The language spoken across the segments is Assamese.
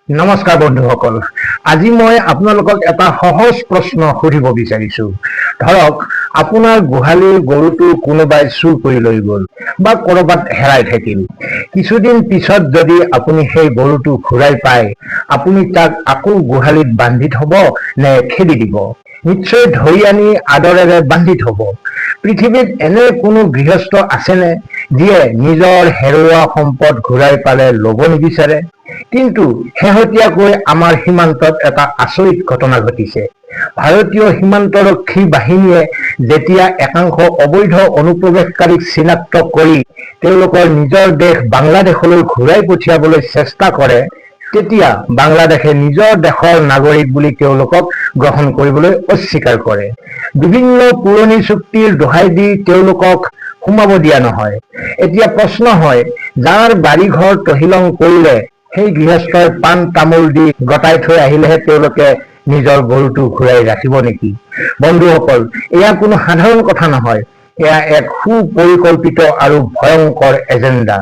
নমস্কাৰ বন্ধুসকল, আজি মই আপোনালোকক এটা সহজ প্ৰশ্ন সুধিব বিচাৰিছো। ধৰক আপোনাৰ গোহালিৰ গৰুটো কোনোবাই চুৰ কৰি লৈ গ'ল বা ক'ৰবাত হেৰাই থাকিল। কিছুদিন পিছত যদি আপুনি সেই গৰুটো ঘূৰাই পায়, আপুনি তাক আকৌ গোহালিত বান্ধি থব নে খেদি দিব? নিশ্চয় ধৰি আনি আদৰেৰে বান্ধি থব। পৃথিৱীত এনে কোনো গৃহস্থ আছেনে যিয়ে নিজৰ হেৰুৱা সম্পদ ঘূৰাই পালে ল'ব নিবিচাৰে? কিন্তু শেহতীয়াকৈ আমাৰ সীমান্তত এটা আচৰিত ঘটনা ঘটিছে। ভাৰতীয় সীমান্তৰক্ষী বাহিনীয়ে যেতিয়া একাংশ অবৈধ অনুপ্ৰৱেশকাৰীক চিনাক্ত কৰি তেওঁলোকৰ নিজৰ দেশ বাংলাদেশলৈ ঘূৰাই পঠিয়াবলৈ চেষ্টা কৰে, তেতিয়া বাংলাদেশে নিজৰ দেশৰ নাগৰিক বুলি তেওঁলোকক গ্ৰহণ কৰিবলৈ অস্বীকাৰ কৰে। বিভিন্ন পুৰণি চুক্তিৰ দোহাই দি তেওঁলোকক সোমাব দিয়া নহয়। এতিয়া প্ৰশ্ন হয়, যাৰ বাৰীঘৰ তহিলং কৰিলে সেই গৃহস্থই পাণ তামোল দি গতাই থৈ আহিলেহে তেওঁলোকে নিজৰ গৰুটো ঘূৰাই ৰাখিব নেকি? বন্ধুসকল, এয়া কোনো সাধাৰণ কথা নহয়। এয়া এক সুপৰিকল্পিত আৰু ভয়ংকৰ এজেণ্ডা।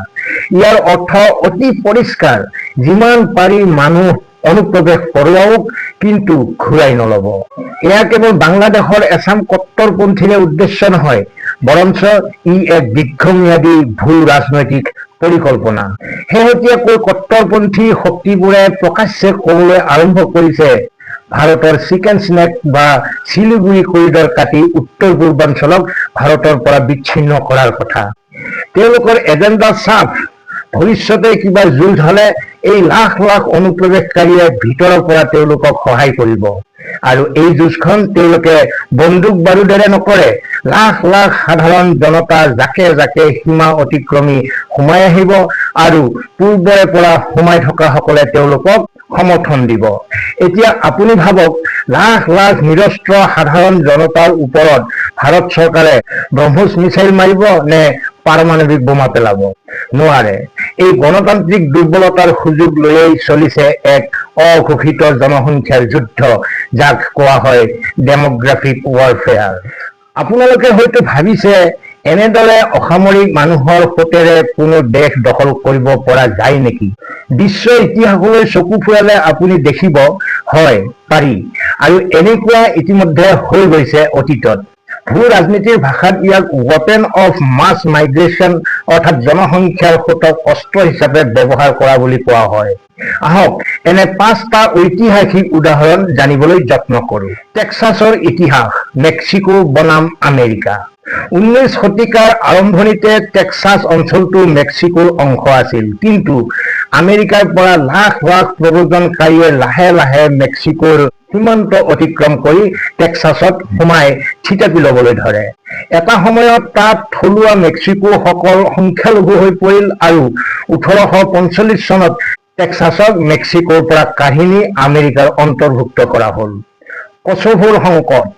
ইয়াৰ অৰ্থ অতি পৰিষ্কাৰ, যিমান পাৰি মানুহ অনুপ্ৰৱেশ কৰোৱাওক, কিন্তু ঘূৰাই নল'ব। এয়া কেৱল বাংলাদেশৰ এচাম কট্টৰপন্থীৰে উদ্দেশ্য নহয়, বৰঞ্চ ই এক দীৰ্ঘম্যাদী ভুল ৰাজনৈতিক পৰিকল্পনা। শেহতীয়াকৈ কট্টৰপন্থী শক্তিবোৰে প্ৰকাশ্যে ক'বলৈ আৰম্ভ কৰিছে, ভাৰতৰ চিকেন স্নেক বা শিলিগুৰি কৰিডৰ কাটি উত্তৰ পূৰ্বাঞ্চলক ভাৰতৰ পৰা বিচ্ছিন্ন কৰাৰ কথা। তেওঁলোকৰ এজেণ্ডা চাফ। ভৱিষ্যতে কিবা যুঁজ হ'লে এই লাখ লাখ অনুপ্ৰৱেশকাৰীয়ে ভিতৰৰ পৰা তেওঁলোকক সহায় কৰিব। আৰু এই যুঁজখন তেওঁলোকে বন্দুক বাৰুদেৰে নকৰে। লাখ লাখ সাধাৰণ জনতা জাকে জাকে সীমা অতিক্ৰমী সোমাই আহিব আৰু পূৰ্বৰে পৰা সোমাই থকাসকলে তেওঁলোকক সমৰ্থন দিব। এতিয়া আপুনি ভাবক, লাখ লাখ নিৰস্ত্ৰ সাধাৰণ জনতাৰ ওপৰত ভাৰত চৰকাৰে ব্ৰহ্মোছ মিছাইল মাৰিব নে পাৰমাণৱিক বোমা পেলাব? নোৱাৰে। এই গণতান্ত্ৰিক দুৰ্বলতাৰ সুযোগ লৈয়েই চলিছে এক অঘোষিত জনসংখ্যাৰ যুদ্ধ, যাক কোৱা হয় ডেমোগ্ৰাফিক ৱাৰফেয়াৰ। আপোনালোকে হয়তো ভাবিছে, এনেদৰে অসামৰিক মানুহৰ সোঁতেৰে কোনো দেশ দখল কৰিব পৰা যায় নেকি? বিশ্ব ইতিহাসলৈ চকু ফুৰালে আপুনি দেখিব, হয় পাৰি। আৰু এনেকুৱা ইতিমধ্যে হৈ গৈছে অতীতত। ভূ ৰাজনীতিৰ ভাষাত ইয়াক ৱেপন অফ মাছ মাইগ্ৰেশ্যন, অৰ্থাৎ জনসংখ্যাৰ সোঁতক অস্ত্ৰ হিচাপে ব্যৱহাৰ কৰা বুলি কোৱা হয়। আহক এনে 5টা ঐতিহাসিক উদাহৰণ জানিবলৈ যত্ন কৰোঁ। টেক্সাছৰ ইতিহাস, মেক্সিকো বনাম আমেৰিকা। 19 শতিকাৰ আৰম্ভণিতে টেক্সাছ অঞ্চলটো মেক্সিকোৰ অংশ আছিল, কিন্তু আমেৰিকাৰ পৰা লাখ লাখ প্ৰব্ৰজনকাৰীয়ে লাহে লাহে মেক্সিকোৰ সীমান্ত অতিক্ৰম কৰি টেক্সাছত সোমাই থিতাপি ল'বলৈ ধৰে। এটা সময়ত তাত থলুৱা মেক্সিকোসকল সংখ্যালঘু হৈ পৰিল আৰু 1845 চনত টেক্সাছক মেক্সিকোৰ পৰা কাঢ়ি নি আমেৰিকাৰ অন্তৰ্ভুক্ত কৰা হ'ল। কছোভোৰ সংকট।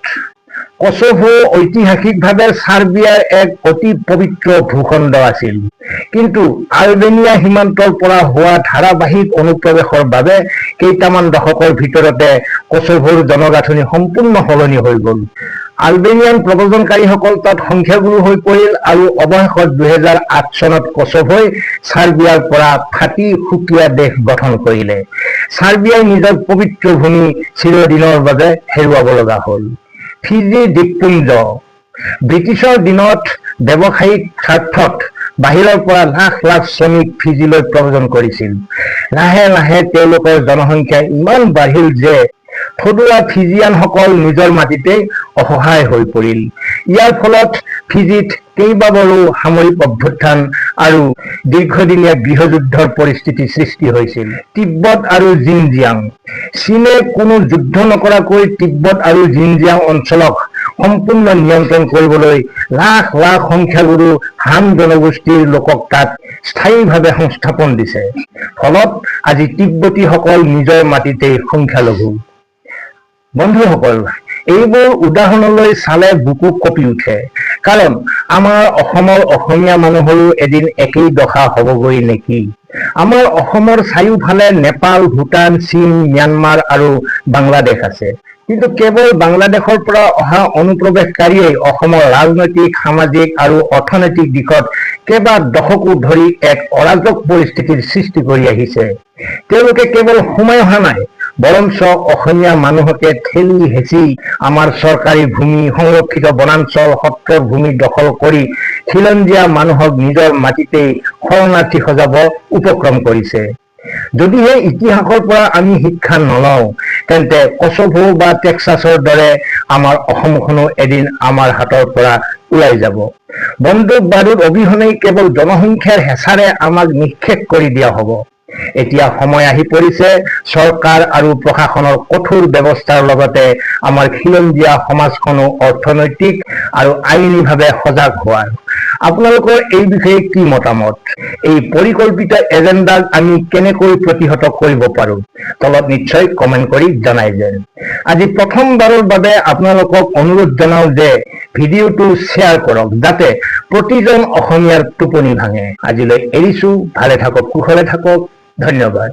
কছোভো ঐতিহাসিকভাৱে ছাৰ্বিয়াৰ এক অতি পবিত্ৰ ভূখণ্ড আছিল, কিন্তু আলবেনিয়া সীমান্তৰ পৰা হোৱা ধাৰাবাহিক অনুপ্ৰৱেশৰ বাবে কেইটামান দশকৰ ভিতৰতে কছোভোৰ জনগাঁথনি সম্পূৰ্ণ সলনি হৈ গ'ল। আলবেনিয়ান প্ৰব্ৰজনকাৰীসকল তাত সংখ্যাগুৰু হৈ পৰিল আৰু অৱশেষত 2008 চনত কছোভোই ছাৰ্বিয়াৰ পৰা ফাটি সুকীয়া দেশ গঠন কৰিলে। ছাৰ্বিয়াই নিজৰ পবিত্ৰ ভূমি চিৰদিনৰ বাবে হেৰুৱাব লগা হ'ল। ফিজি দ্বীপপুঞ্জ। ব্ৰিটিছৰ দিনত ব্যৱসায়িক স্বাৰ্থত বাহিৰৰ পৰা লাখ লাখ শ্ৰমিক ফিজিলৈ প্ৰব্ৰজন কৰিছিল। লাহে লাহে তেওঁলোকৰ জনসংখ্যা ইমান বাঢ়িল যে থলুৱা ফিজিয়ানসকল নিজৰ মাটিতেই অসহায় হৈ পৰিল। ইয়াৰ ফলত ফিজিত কেইবাবাৰো সামৰিক অভ্যুত্থান আৰু দীৰ্ঘদিনীয়া গৃহযুদ্ধৰ পৰিস্থিতি সৃষ্টি হৈছিল। তিব্বত আৰু জিনজিয়াং। চীনে কোনো যুদ্ধ নকৰাকৈ তিব্বত আৰু জিনজিয়াং অঞ্চলক সম্পূৰ্ণ নিয়ন্ত্ৰণ কৰিবলৈ লাখ লাখ সংখ্যাগুৰু হান জনগোষ্ঠীৰ লোকক তাত স্থায়ীভাৱে সংস্থাপন দিছে। ফলত আজি তিব্বতীসকল নিজৰ মাটিতেই সংখ্যালঘু। বন্ধুসকল, এইবোৰ উদাহৰণলৈ চালে বুকু কঁপি উঠে। কাৰণ আমাৰ অসমৰ অসমীয়া মানুহৰো এদিন একেই দশা হ'বগৈ নেকি? আমাৰ অসমৰ চাৰিওফালে নেপাল, ভূটান, চীন, ম্যানমাৰ আৰু বাংলাদেশ আছে। কিন্তু কেৱল বাংলাদেশৰ পৰা অহা অনুপ্ৰৱেশকাৰীয়ে অসমৰ ৰাজনৈতিক, সামাজিক আৰু অৰ্থনৈতিক দিশত কেইবা দশকো ধৰি এক অৰাজক পৰিস্থিতিৰ সৃষ্টি কৰি আহিছে। তেওঁলোকে কেৱল সোমাই অহা নাই, বৰঞ্চ অসমীয়া মানুহকে ঠেলি হেঁচি আমাৰ চৰকাৰী ভূমি, সংৰক্ষিত বনাঞ্চল, সত্ৰৰ ভূমি দখল কৰি খিলঞ্জীয়া মানুহক নিজৰ মাটিতেই শৰণাৰ্থী সজাব উপক্ৰম কৰিছে। যদিহে ইতিহাসৰ পৰা আমি শিক্ষা নলওঁ, তেন্তে কছভো বা টেক্সাছৰ দৰে আমাৰ অসমখনো এদিন আমাৰ হাতৰ পৰা ওলাই যাব। বন্দুক বাৰুদ অবিহনেই কেৱল জনসংখ্যাৰ হেঁচাৰে আমাক নিঃশেষ কৰি দিয়া হ'ব। এতিয়া সময় আহি পৰিছে চৰকাৰ আৰু প্ৰশাসনৰ কঠোৰ ব্যৱস্থাৰ লগতে আমাৰ খিলঞ্জীয়া সমাজখনো অৰ্থনৈতিক আৰু আইনীভাৱে সজাগ হোৱাৰ। আপোনালোকৰ এই বিষয়ে কি মতামত? এই পৰিকল্পিত এজেণ্ডাক আমি কেনেকৈ প্ৰতিহত কৰিব পাৰোঁ? তলত নিশ্চয় কমেণ্ট কৰি জনাই যেন। আজি প্ৰথমবাৰৰ বাবে আপোনালোকক অনুৰোধ জনাওঁ যে ভিডিঅ'টো শ্বেয়াৰ কৰক, যাতে প্ৰতিজন অসমীয়াৰ টোপনি ভাঙে। আজিলৈ এৰিছোঁ, ভালে থাকক, কুশলে থাকক, ধন্যবাদ।